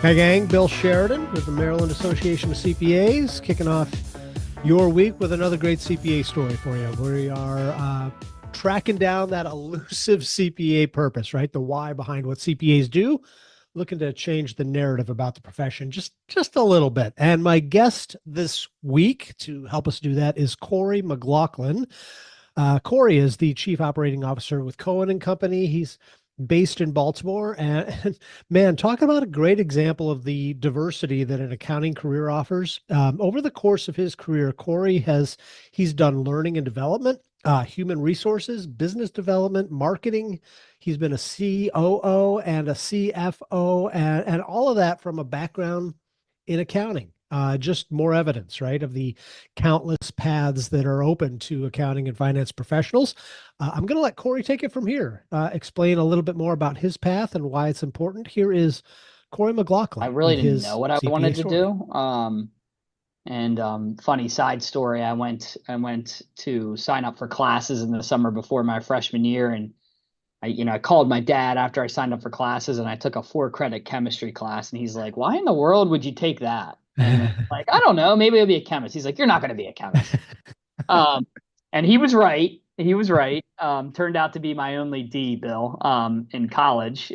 Hey gang, Bill Sheridan with the Maryland Association of CPAs, kicking off your week with another great CPA story for you. We are tracking down that elusive CPA purpose, right? The why behind what CPAs do, looking to change the narrative about the profession just a little bit. And my guest this week to help us do that is Corey McLaughlin. Corey is the Chief Operating Officer with Cohen and Company. He's based in Baltimore. And man, talk about a great example of the diversity that an accounting career offers. Over the course of his career, he's done learning and development, human resources, business development, marketing. He's been a COO and a CFO, and all of that from a background in accounting. Just more evidence, right, of the countless paths that are open to accounting and finance professionals. I'm going to let Corey take it from here, explain a little bit more about his path and why it's important. Here is Corey I McLaughlin really with didn't know his what I CPA wanted to story. do. Funny side story, I went to sign up for classes in the summer before my freshman year, and I called my dad after I signed up for classes, and I took a 4 credit chemistry class, and he's like, "Why in the world would you take that?" And I'm like, "I don't know, maybe I'll be a chemist." He's like, "You're not going to be a chemist." Um, and he was right. He was right. Turned out to be my only D, Bill, in college.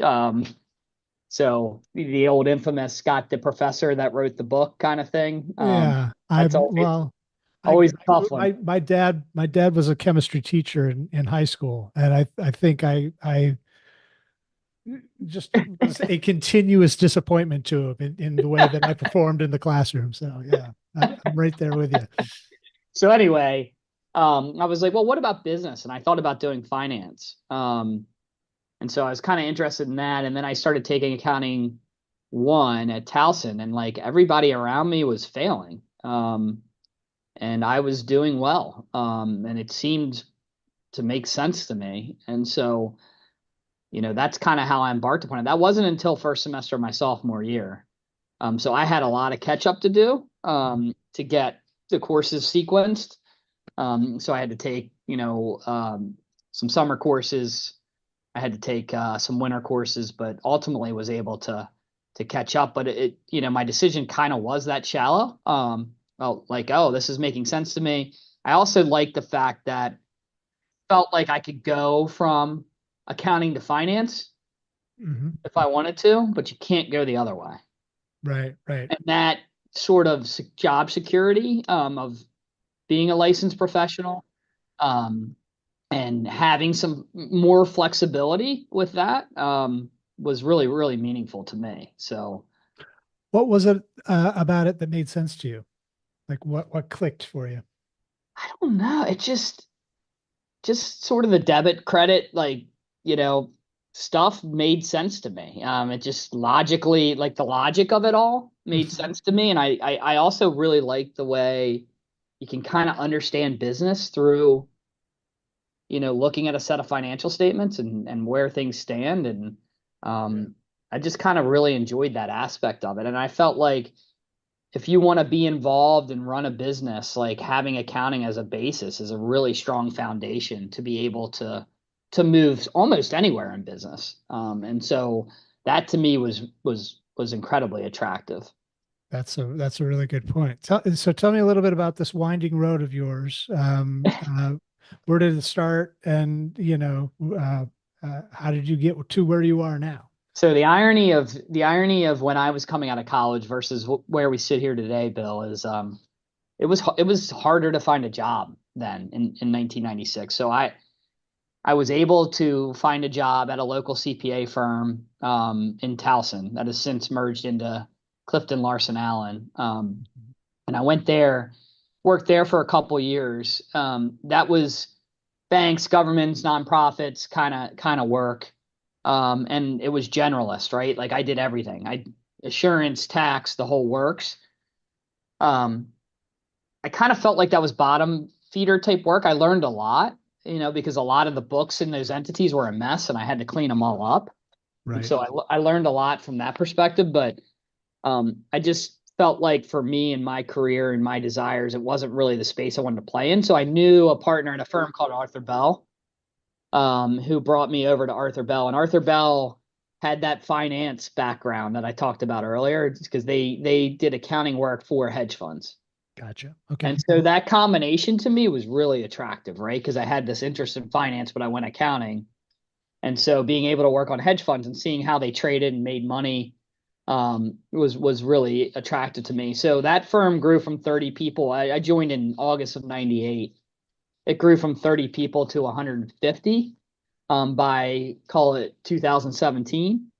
So the old infamous Scott the professor that wrote the book kind of thing. Yeah, That's I'm always well. always a tough one. My dad was a chemistry teacher in high school, and I think I just was a continuous disappointment to him in the way that I performed in the classroom. So yeah, I'm right there with you. So anyway, I was like, well, what about business? And I thought about doing finance. And so I was kind of interested in that. And then I started taking accounting one at Towson, and like everybody around me was failing. And I was doing well. And it seemed to make sense to me. And so, that's kind of how I embarked upon it. That wasn't until first semester of my sophomore year. So I had a lot of catch up to do to get the courses sequenced. So I had to take, some summer courses. I had to take some winter courses, but ultimately was able to catch up. But my decision kind of was that shallow. Well, like, oh, this is making sense to me. I also like the fact that felt like I could go from accounting to finance Hmm. if I wanted to, but you can't go the other way. Right, right. And that sort of job security of being a licensed professional um, and having some more flexibility with that was really, really meaningful to me. So What was it about it that made sense to you? Like what clicked for you? I don't know. It just sort of the debit credit, like, you know, stuff made sense to me. It just logically, like the logic of it all made sense to me. And I also really like the way you can kind of understand business through, looking at a set of financial statements and where things stand. And um, I just kind of really enjoyed that aspect of it. And I felt like if you want to be involved and run a business, like having accounting as a basis is a really strong foundation to be able to move almost anywhere in business. And so that to me was incredibly attractive. That's a really good point. So tell me a little bit about this winding road of yours. Where did it start, and how did you get to where you are now? So the irony of when I was coming out of college versus where we sit here today, Bill, is it was harder to find a job then in 1996. So I was able to find a job at a local CPA firm in Towson that has since merged into Clifton Larson Allen. And I went there, worked there for a couple years. That was banks, governments, nonprofits kind of work. And it was generalist, right? Like I did everything. I assurance, tax, the whole works. Um, I kind of felt like that was bottom feeder type work. I learned a lot, because a lot of the books in those entities were a mess and I had to clean them all up. And Right. so I learned a lot from that perspective, but I just felt like for me and my career and my desires, it wasn't really the space I wanted to play in. So I knew a partner in a firm called Arthur Bell, who brought me over to Arthur Bell. And Arthur Bell had that finance background that I talked about earlier, because they did accounting work for hedge funds. Gotcha. Okay. And so that combination to me was really attractive, right? Because I had this interest in finance, but I went accounting. And so being able to work on hedge funds and seeing how they traded and made money was really attractive to me. So that firm grew from 30 people. I joined in August of 98. It grew from 30 people to 150 by, call it, 2017.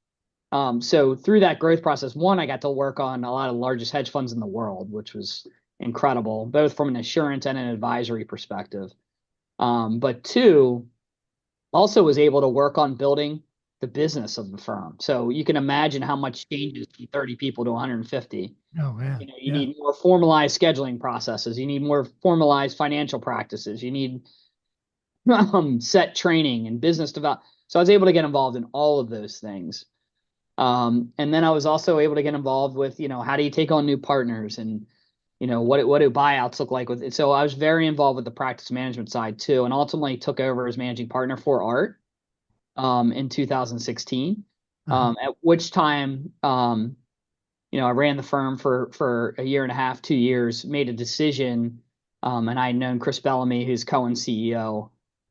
So through that growth process, one, I got to work on a lot of the largest hedge funds in the world, which was incredible, both from an assurance and an advisory perspective. But two, also was able to work on building the business of the firm. So you can imagine how much changes from 30 people to 150. Oh man. You know, you Yeah. need more formalized scheduling processes. You need more formalized financial practices. You need set training and business development. So I was able to get involved in all of those things. And then I was also able to get involved with, how do you take on new partners, and, what do buyouts look like with it? So I was very involved with the practice management side too, and ultimately took over as managing partner for Art in 2016. Uh-huh. At which time, I ran the firm for a year and a half, 2 years, made a decision, and I had known Chris Bellamy, who's Cohen's CEO,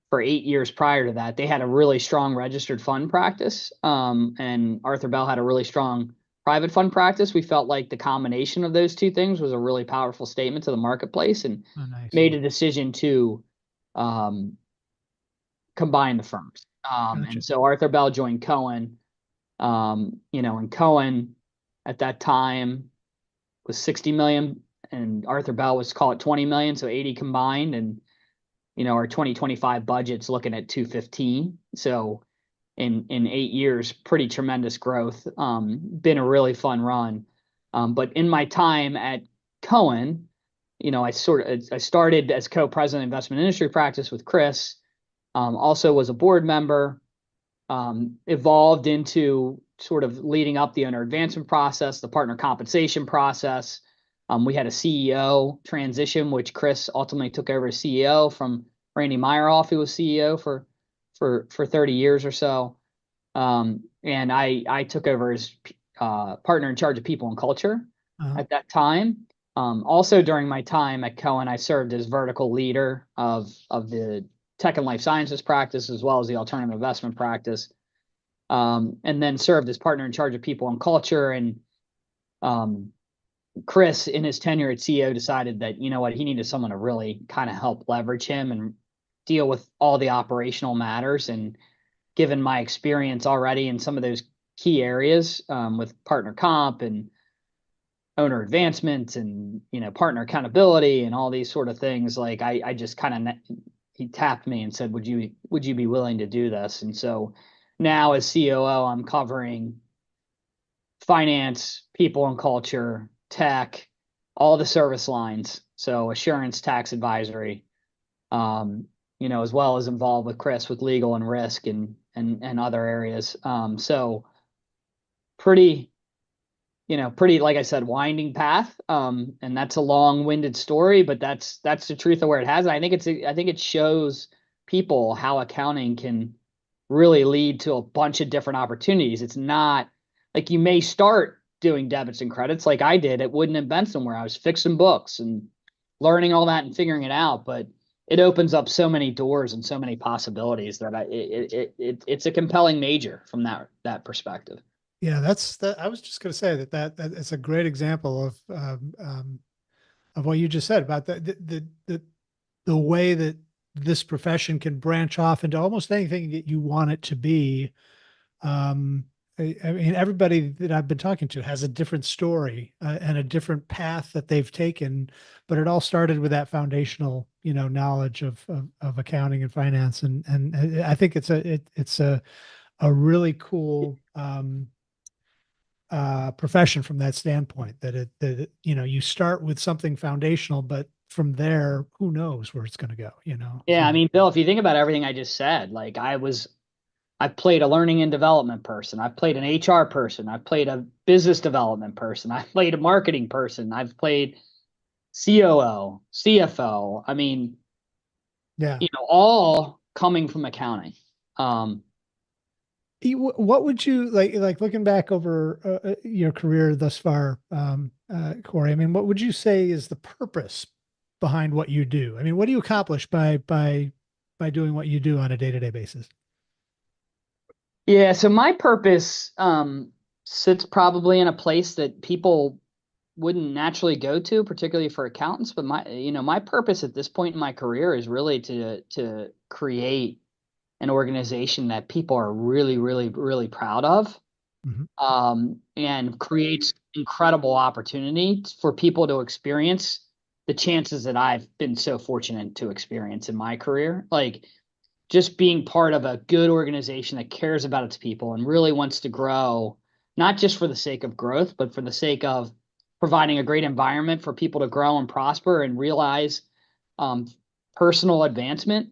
for 8 years prior to that. They had a really strong registered fund practice, and Arthur Bell had a really strong private fund practice. We felt like the combination of those two things was a really powerful statement to the marketplace, and Oh, nice. made a decision to um, combine the firms. Gotcha. And so Arthur Bell joined Cohen, and Cohen at that time was 60 million, and Arthur Bell was, call it, 20 million, so 80 combined. And our 2025 budget's looking at 215. So in 8 years, pretty tremendous growth. Been a really fun run. But in my time at Cohen, I started as co-president of investment industry practice with Chris. Also was a board member. Evolved into sort of leading up the owner advancement process, the partner compensation process. We had a CEO transition, which Chris ultimately took over as CEO from Randy Meyerhoff, who was CEO for 30 years or so. And I took over as partner in charge of people and culture Uh-huh. at that time. Also during my time at Cohen, I served as vertical leader of the tech and life sciences practice, as well as the alternative investment practice. And then served as partner in charge of people and culture. And Chris, in his tenure at CEO, decided that, he needed someone to really kind of help leverage him and deal with all the operational matters. And given my experience already in some of those key areas, with partner comp and owner advancement and, partner accountability and all these sort of things, like I just kind of, he tapped me and said, would you be willing to do this? And so now as COO, I'm covering finance, people and culture, tech, all the service lines. So assurance, tax advisory, as well as involved with Chris with legal and risk and other areas. So pretty, like I said, winding path. And that's a long-winded story, but that's the truth of where it has. And I think it shows people how accounting can really lead to a bunch of different opportunities. It's not like you may start doing debits and credits like I did at Wood and Benson, where I was fixing books and learning all that and figuring it out, but it opens up so many doors and so many possibilities that it's a compelling major from that perspective. Yeah, that's that. I was just going to say that is a great example of what you just said about the way that this profession can branch off into almost anything that you want it to be. I mean, everybody that I've been talking to has a different story and a different path that they've taken, but it all started with that foundational, knowledge of accounting and finance, and I think it's a really cool profession from that standpoint. You start with something foundational, but from there, who knows where it's going to go? Yeah, I So mean, Bill, if you think about everything I just said, like I've played a learning and development person. I've played an HR person. I've played a business development person. I've played a marketing person. I've played COO, CFO. I mean, yeah, all coming from accounting. Um, What would you like looking back over your career thus far, Corey? I mean, what would you say is the purpose behind what you do? I mean, what do you accomplish by doing what you do on a day-to-day basis? Yeah, so my purpose sits probably in a place that people wouldn't naturally go to, particularly for accountants. But my purpose at this point in my career is really to create an organization that people are really, really, really proud of, Hmm. and creates incredible opportunity for people to experience the chances that I've been so fortunate to experience in my career. Like just being part of a good organization that cares about its people and really wants to grow, not just for the sake of growth, but for the sake of providing a great environment for people to grow and prosper and realize um, personal advancement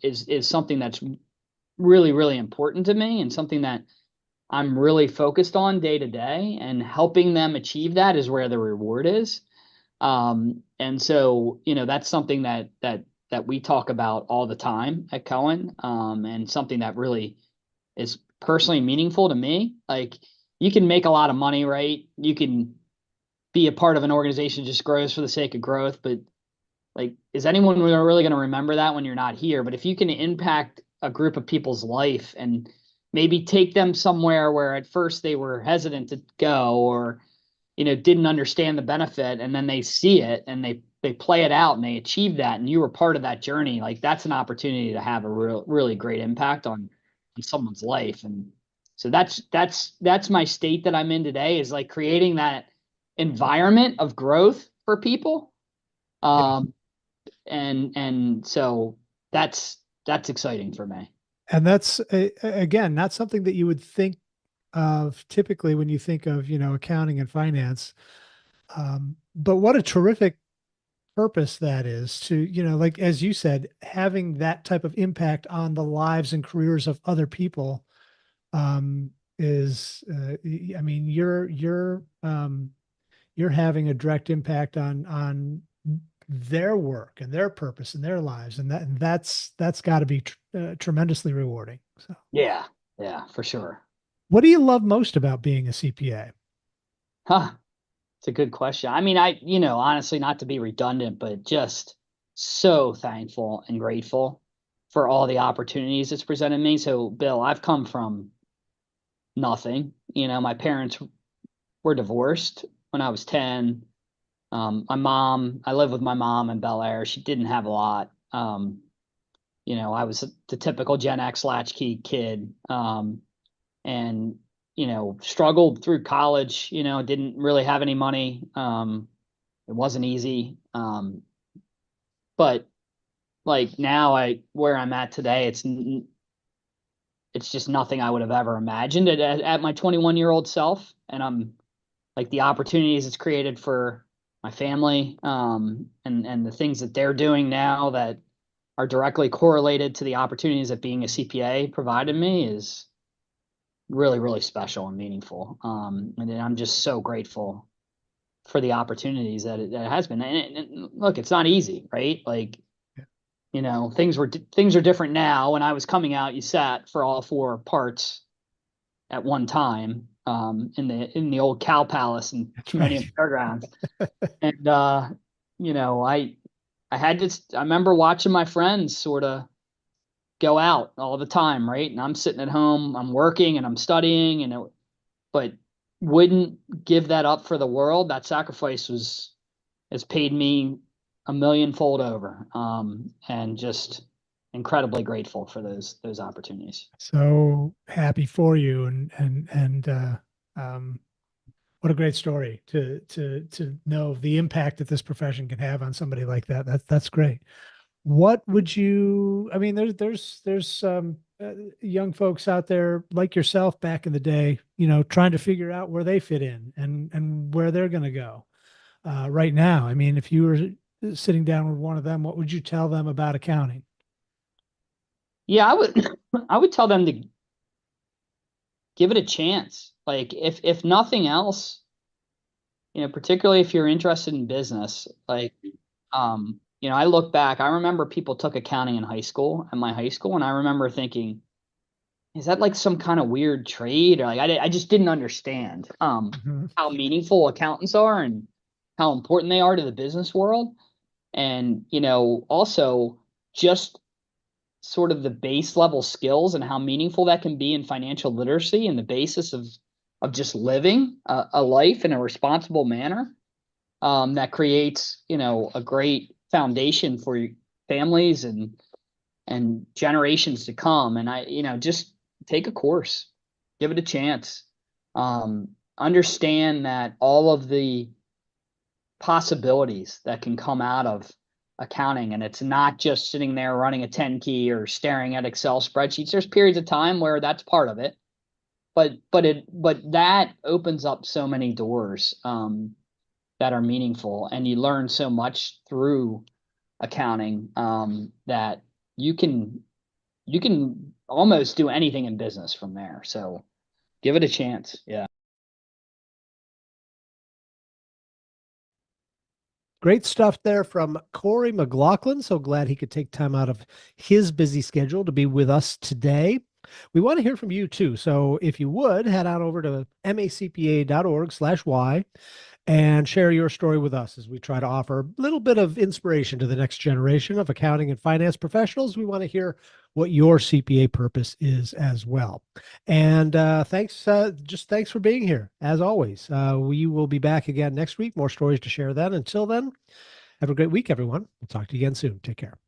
is something that's really, really important to me and something that I'm really focused on day to day. And helping them achieve that is where the reward is. And so, that's something that we talk about all the time at Cohen, and something that really is personally meaningful to me. Like you can make a lot of money, right? You can be a part of an organization that just grows for the sake of growth, but like, is anyone really going to remember that when you're not here? But if you can impact a group of people's life and maybe take them somewhere where at first they were hesitant to go, or didn't understand the benefit, and then they see it and they play it out and they achieve that, and you were part of that journey, like that's an opportunity to have a really great impact on someone's life. And so that's my state that I'm in today, is like creating that environment of growth for people. Yeah. um and so that's exciting for me. And that's again, not something that you would think of typically when you think of, accounting and finance. But what a terrific purpose that is to, like as you said, having that type of impact on the lives and careers of other people, um, is, I mean, you're having a direct impact on their work and their purpose and their lives, and that's got to be tremendously rewarding. So, Yeah, yeah, for sure. what do you love most about being a CPA? Huh. It's a good question. I mean, honestly, not to be redundant, but just so thankful and grateful for all the opportunities it's presented me. So, Bill, I've come from nothing. My parents were divorced when I was 10. I lived with my mom in Bel Air. She didn't have a lot. I was the typical Gen X latchkey kid. And struggled through college. Didn't really have any money. It wasn't easy. But like now, I where I'm at today, it's just nothing I would have ever imagined at my 21-year-old self. And I'm like, the opportunities it's created for my family, and the things that they're doing now that are directly correlated to the opportunities that being a CPA provided me is really, really special and meaningful. And I'm just so grateful for the opportunities that it has been. And look, it's not easy, right? Like, things are different now. When I was coming out, you sat for all four parts at one time, in the old Cow Palace and That's Millennium right. Fairgrounds. And I had to. I remember watching my friends sort of go out all the time, right? And I'm sitting at home, I'm working and I'm studying, but wouldn't give that up for the world. That sacrifice has paid me a millionfold over, and just incredibly grateful for those opportunities. So happy for you, and um, what a great story to know the impact that this profession can have on somebody like that. That's great. What would you? I mean, there's young folks out there like yourself back in the day, trying to figure out where they fit in and where they're going to go. Right now, I mean, if you were sitting down with one of them, what would you tell them about accounting? Yeah, I would I would tell them to give it a chance. Like if nothing else, particularly if you're interested in business, like I look back, I remember people took accounting in high school, at my high school, and I remember thinking, is that like some kind of weird trade? Or like, I just didn't understand, Mhm. how meaningful accountants are and how important they are to the business world. And, also just sort of the base level skills and how meaningful that can be in financial literacy and the basis of just living a life in a responsible manner, that creates, a great foundation for families and generations to come. And just take a course, give it a chance. Understand that all of the possibilities that can come out of accounting, and it's not just sitting there running a 10 key or staring at Excel spreadsheets. There's periods of time where that's part of it, but that opens up so many doors, that are meaningful, and you learn so much through accounting, that you can you can almost do anything in business from there. So give it a chance. Yeah. Great stuff there from Corey McLaughlin. So glad he could take time out of his busy schedule to be with us today. We want to hear from you too. So if you would head on over to macpa.org/y and share your story with us as we try to offer a little bit of inspiration to the next generation of accounting and finance professionals. We want to hear what your CPA purpose is as well. And thanks for being here. As always, we will be back again next week. More stories to share then. Until then, have a great week, everyone. We'll talk to you again soon. Take care.